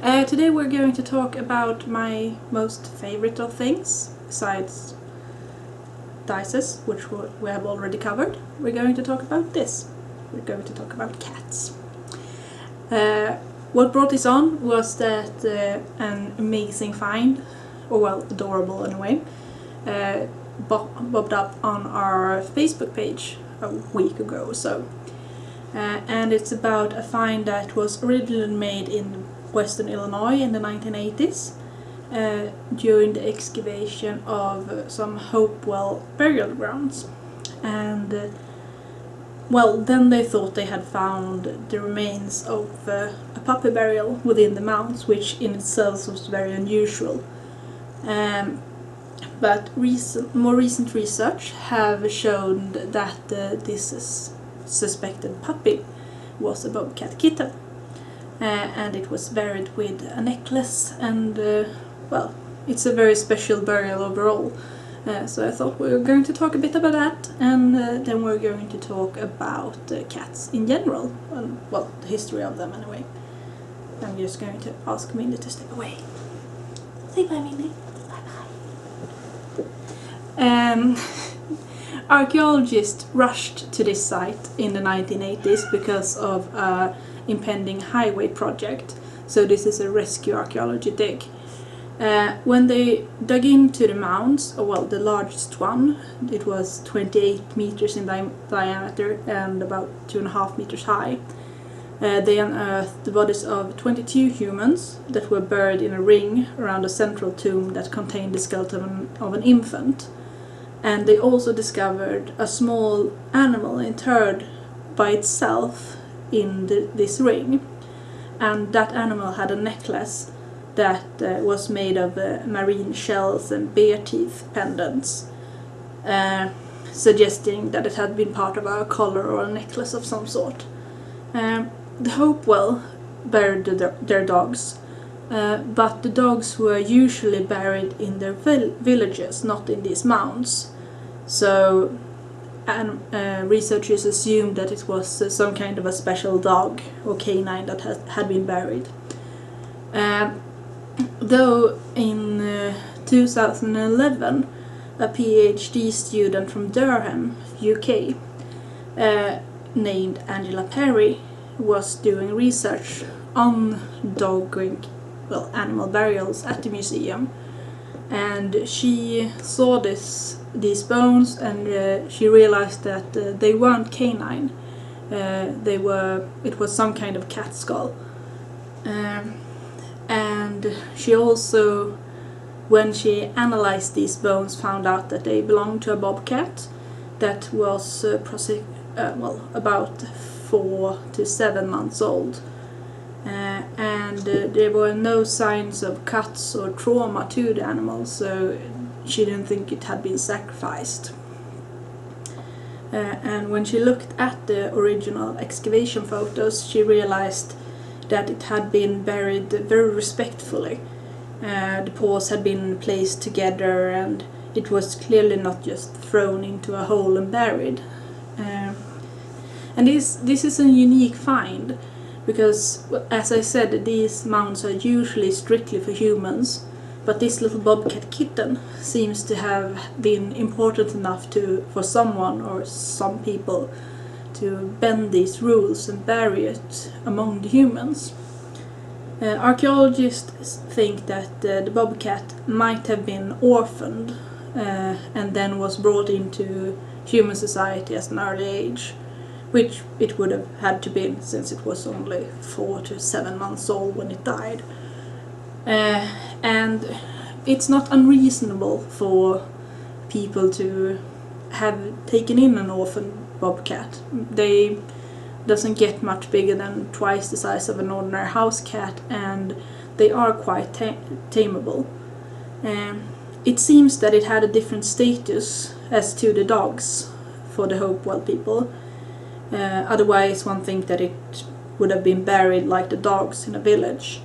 Today we're going to talk about my most favorite of things, besides dices, which we have already covered. We're going to talk about this. We're going to talk about cats. What brought this on was that an amazing find, or well, adorable anyway, bobbed up on our Facebook page a week ago or so. And it's about a find that was originally made in Western Illinois in the 1980s during the excavation of some Hopewell burial grounds. And well, then they thought they had found the remains of a puppy burial within the mounds, which in itself was very unusual. But more recent research have shown that this suspected puppy was a bobcat kitten. And it was buried with a necklace, and well, it's a very special burial overall. So I thought we were going to talk a bit about that, and then we're going to talk about cats in general, and well, the history of them anyway. I'm just going to ask Mindy to step away. Say bye, Mindy. Bye bye. Archaeologists rushed to this site in the 1980s because of a impending highway project, so this is a rescue archaeology dig. When they dug into the mounds, well, the largest one, it was 28 meters in diameter and about 2.5 meters high, they unearthed the bodies of 22 humans that were buried in a ring around a central tomb that contained the skeleton of an infant. And they also discovered a small animal interred by itself in this ring, and that animal had a necklace that was made of marine shells and bear teeth pendants, suggesting that it had been part of a collar or a necklace of some sort. The Hopewell buried their dogs, but the dogs were usually buried in their villages, not in these mounds. So researchers assumed that it was some kind of a special dog or canine that had been buried. Though in 2011, a PhD student from Durham, UK, named Angela Perry, was doing research on animal burials at the museum, and she saw these bones, and she realized that they weren't canine. It was some kind of cat skull. And she also, when she analyzed these bones, found out that they belonged to a bobcat that was about 4 to 7 months old. And there were no signs of cuts or trauma to the animal, so she didn't think it had been sacrificed. And when she looked at the original excavation photos, she realized that it had been buried very respectfully. The paws had been placed together, and it was clearly not just thrown into a hole and buried. And this is a unique find, because, as I said, these mounds are usually strictly for humans, but this little bobcat kitten seems to have been important enough for someone or some people to bend these rules and bury it among the humans. Archaeologists think that the bobcat might have been orphaned and then was brought into human society at an early age, which it would have had to be, since it was only 4 to 7 months old when it died. And it's not unreasonable for people to have taken in an orphan bobcat. They doesn't get much bigger than twice the size of an ordinary house cat, and they are quite tameable. It seems that it had a different status as to the dogs for the Hopewell people. Otherwise, one thinks that it would have been buried like the dogs in a village.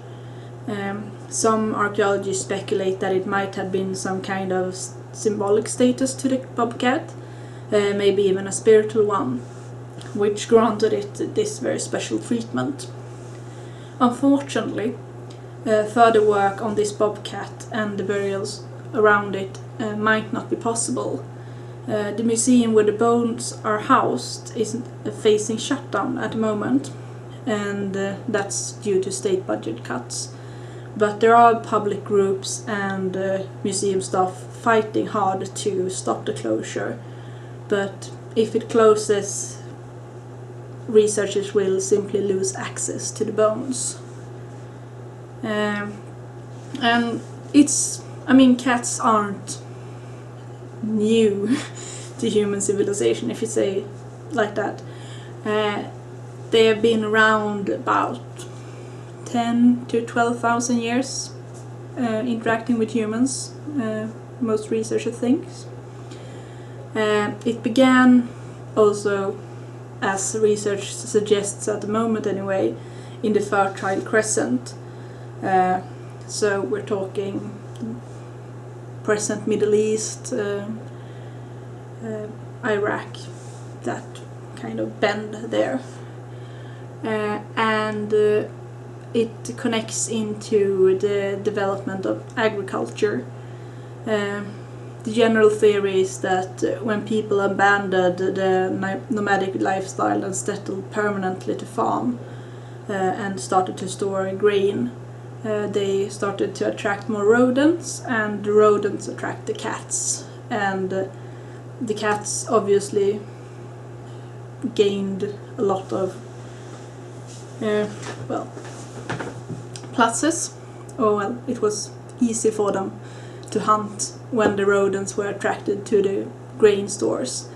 Some archaeologists speculate that it might have been some kind of symbolic status to the bobcat, maybe even a spiritual one, which granted it this very special treatment. Unfortunately, further work on this bobcat and the burials around it might not be possible. The museum where the bones are housed is facing shutdown at the moment, and that's due to state budget cuts. But there are public groups and museum staff fighting hard to stop the closure. But if it closes, researchers will simply lose access to the bones. And cats aren't new to human civilization, if you say like that. They have been around about 10 to 12,000 years, interacting with humans, most researchers think. It began also, as research suggests at the moment anyway, in the Fertile Crescent. So we're talking present Middle East, Iraq, that kind of bend there. And it connects into the development of agriculture. The general theory is that when people abandoned the nomadic lifestyle and settled permanently to farm and started to store grain, they started to attract more rodents, and the rodents attract the cats. And the cats obviously gained a lot of pluses. It was easy for them to hunt when the rodents were attracted to the grain stores.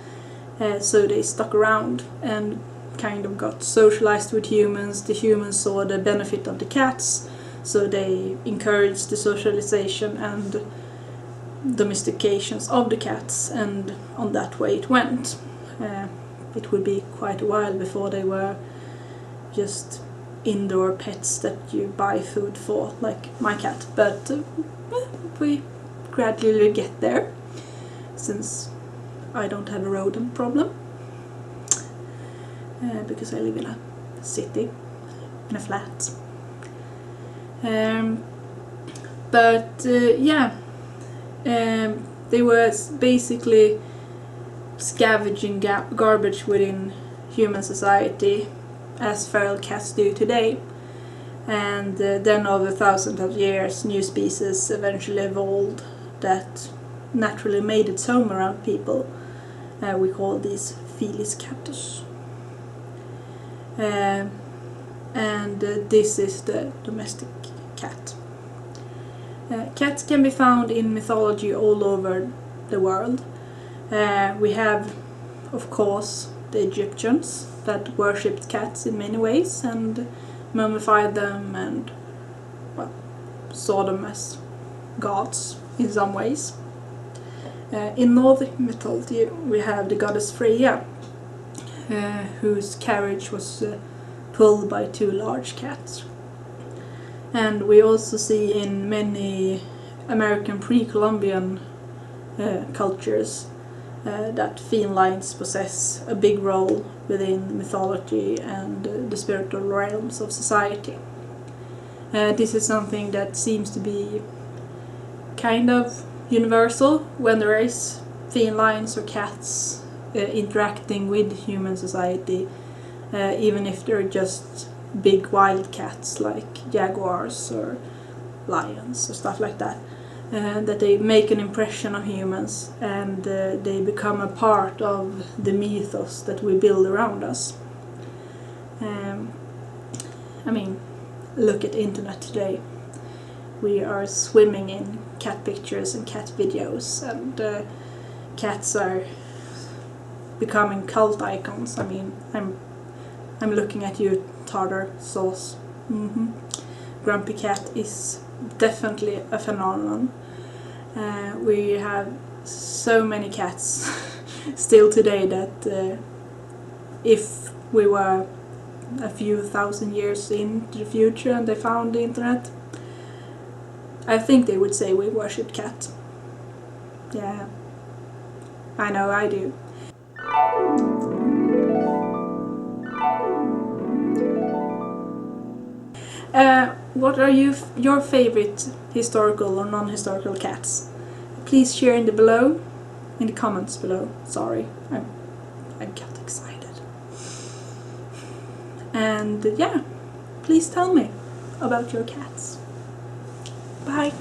So they stuck around and kind of got socialized with humans. The humans saw the benefit of the cats, so they encouraged the socialization and domestications of the cats, and on that way it went. It would be quite a while before they were just indoor pets that you buy food for, like my cat, but we gradually get there, since I don't have a rodent problem, because I live in a city, in a flat. They were basically scavenging garbage within human society, as feral cats do today. And then over thousands of years, new species eventually evolved that naturally made its home around people. We call these Felis catus. And this is the domestic cat. Cats can be found in mythology all over the world. We have, of course, the Egyptians that worshipped cats in many ways and mummified them and saw them as gods in some ways. In Nordic mythology we have the goddess Freya, whose carriage was pulled by two large cats. And we also see in many American pre-Columbian cultures that felines possess a big role within mythology and the spiritual realms of society. This is something that seems to be kind of universal when there is felines or cats interacting with human society, even if they're just big wild cats like jaguars or lions or stuff like that. That they make an impression on humans, and they become a part of the mythos that we build around us. Look at the internet today. We are swimming in cat pictures and cat videos, and cats are becoming cult icons. I'm looking at you, tartar sauce. Grumpy Cat is definitely a phenomenon. We have so many cats still today that if we were a few thousand years into the future and they found the internet, I think they would say we worship cat. Yeah, I know I do. what are your favorite historical or non-historical cats? Please share in the comments below. Sorry, I got excited. And yeah, please tell me about your cats. Bye.